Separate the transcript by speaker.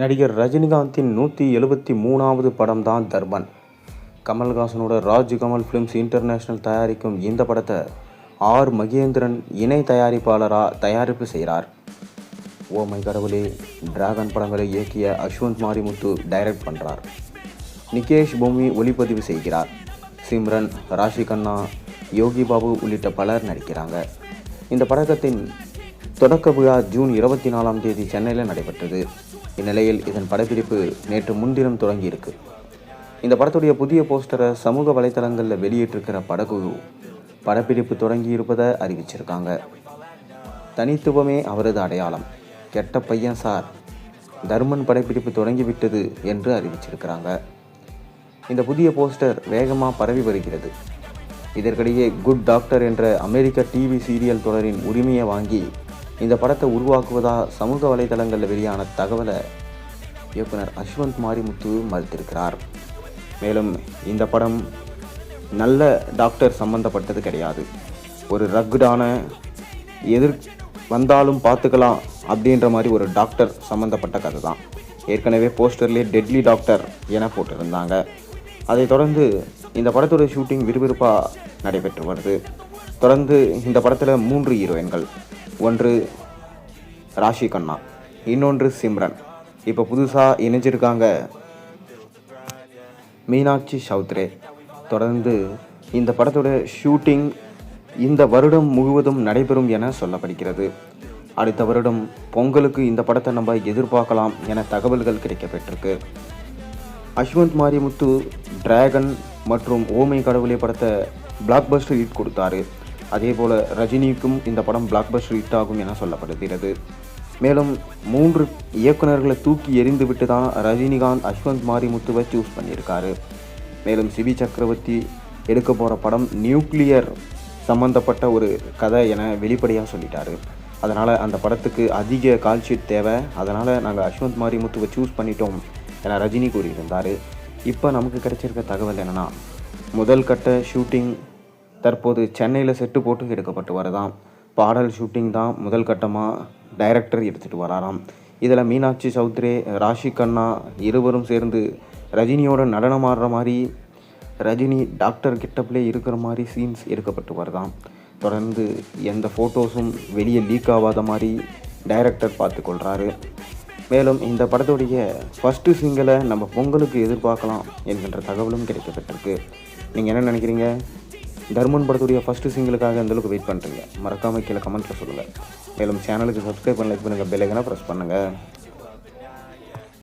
Speaker 1: நடிகர் ரஜினிகாந்தின் 173வது படம் தான் தர்மன். கமல்ஹாசனோட ராஜ் கமல் ஃபிலிம்ஸ் இன்டர்நேஷனல் தயாரிக்கும் இந்த படத்தை ஆர் மகேந்திரன் இணை தயாரிப்பாளராக தயாரிப்பு செய்கிறார். ஓ மை கடவுளே, டிராகன் படங்களை இயக்கிய அஸ்வந்த் மாரிமுத்து டைரக்ட் பண்ணுறார். நிகேஷ் பொம்மி ஒளிப்பதிவு செய்கிறார். சிம்ரன், ராஷி கண்ணா, யோகி பாபு உள்ளிட்ட பலர் நடிக்கிறாங்க. இந்த படத்தின் தொடக்க விழா ஜூன் 24ஆம் தேதி சென்னையில் நடைபெற்றது. இந்நிலையில் இதன் படப்பிடிப்பு நேற்று முன்தினம் தொடங்கியிருக்கு. இந்த படத்துடைய புதிய போஸ்டரை சமூக வலைத்தளங்களில் வெளியிட்டிருக்கிற படக்குழு படப்பிடிப்பு தொடங்கி இருப்பதை அறிவிச்சிருக்காங்க. தனித்துவமே அவரது அடையாளம், கெட்ட பையன் சார், தர்மன் படப்பிடிப்பு தொடங்கிவிட்டது என்று அறிவிச்சிருக்கிறாங்க. இந்த புதிய போஸ்டர் வேகமாக பரவி வருகிறது. இதற்கிடையே குட் டாக்டர் என்ற அமெரிக்க டிவி சீரியல் தொடரின் உரிமையை வாங்கி இந்த படத்தை உருவாக்குவதாக சமூக வலைதளங்களில் வெளியான தகவலை இயக்குனர் அஸ்வந்த் மாரிமுத்து மறுத்திருக்கிறார். மேலும் இந்த படம் நல்ல டாக்டர் சம்பந்தப்பட்டது கிடையாது, ஒரு ரக்குடான வந்தாலும் பார்த்துக்கலாம் அப்படின்ற மாதிரி ஒரு டாக்டர் சம்மந்தப்பட்ட கதை தான். ஏற்கனவே போஸ்டர்லேயே டெட்லி டாக்டர் என போட்டிருந்தாங்க. அதைத் தொடர்ந்து இந்த படத்தோட ஷூட்டிங் விறுவிறுப்பாக நடைபெற்று வருது. தொடர்ந்து இந்த படத்தில் 3 ஹீரோயின்கள், ஒன்று ராஷி கண்ணா, இன்னொன்று சிம்ரன், இப்போ புதுசாக இணைஞ்சிருக்காங்க மீனாட்சி சௌத்ரே. தொடர்ந்து இந்த படத்தோட ஷூட்டிங் இந்த வருடம் முழுவதும் நடைபெறும் என சொல்லப்படுகிறது. அடுத்த வருடம் பொங்கலுக்கு இந்த படத்தை நம்ம எதிர்பார்க்கலாம் என தகவல்கள் கிடைக்கப்பட்டிருக்கு. அஸ்வந்த் மாரிமுத்து டிராகன் மற்றும் ஓமை கடவுளே படத்தை பிளாக் பஸ்டர் ஹிட் கொடுத்தாரு. அதே போல் ரஜினிக்கும் இந்த படம் பிளாக் பஸ்டர் ஹிட் ஆகும் என சொல்லப்படுகிறது. மேலும் 3 இயக்குநர்களை தூக்கி எறிந்து விட்டு தான் ரஜினிகாந்த் அஸ்வந்த் மாரிமுத்துவை சூஸ் பண்ணியிருக்காரு. மேலும் சிபி சக்கரவர்த்தி எடுக்க போகிற படம் நியூக்ளியர் சம்மந்தப்பட்ட ஒரு கதை என வெளிப்படையாக சொல்லிட்டாரு. அதனால் அந்த படத்துக்கு அதிக கால்ஷீட் தேவை, அதனால் நாங்கள் அஸ்வந்த் மாரிமுத்துவை சூஸ் பண்ணிட்டோம் என ரஜினி கூறியிருந்தார். இப்போ நமக்கு கிடைச்சிருக்க தகவல் என்னென்னா, முதல் கட்ட ஷூட்டிங் தற்போது சென்னையில் செட்டு போட்டு எடுக்கப்பட்டு வரதாம். பாடல் ஷூட்டிங் தான் முதல் கட்டமாக டைரக்டர் எடுத்துகிட்டு வராராம். இதில் மீனாட்சி சௌத்ரே, ராஷி கண்ணா இருவரும் சேர்ந்து ரஜினியோட நடனம் ஆடுற மாதிரி, ரஜினி டாக்டர் கிட்டப்லே இருக்கிற மாதிரி சீன்ஸ் எடுக்கப்பட்டு வரதாம். தொடர்ந்து எந்த ஃபோட்டோஸும் வெளியே லீக் ஆகாத மாதிரி டைரக்டர் பார்த்துக்கொள்கிறாரு. மேலும் இந்த படத்துடைய ஃபஸ்ட்டு சிங்கிளை நம்ம பொங்கலுக்கு எதிர்பார்க்கலாம் என்கின்ற தகவலும் கிடைக்கப்பட்டிருக்கு. நீங்கள் என்ன நினைக்கிறீங்க? தர்மன் படத்துடைய ஃபஸ்ட்டு சிங்கிளுக்காக எந்தளவுக்கு வெயிட் பண்ணுறீங்க? மறக்காமல் கீழே கமெண்ட்டில் சொல்லுங்கள். மேலும் சேனலுக்கு சப்ஸ்கிரைப் பண்ண, லைக் பண்ணுங்கள், பெல் ஐகானை ப்ரெஸ் பண்ணுங்கள்.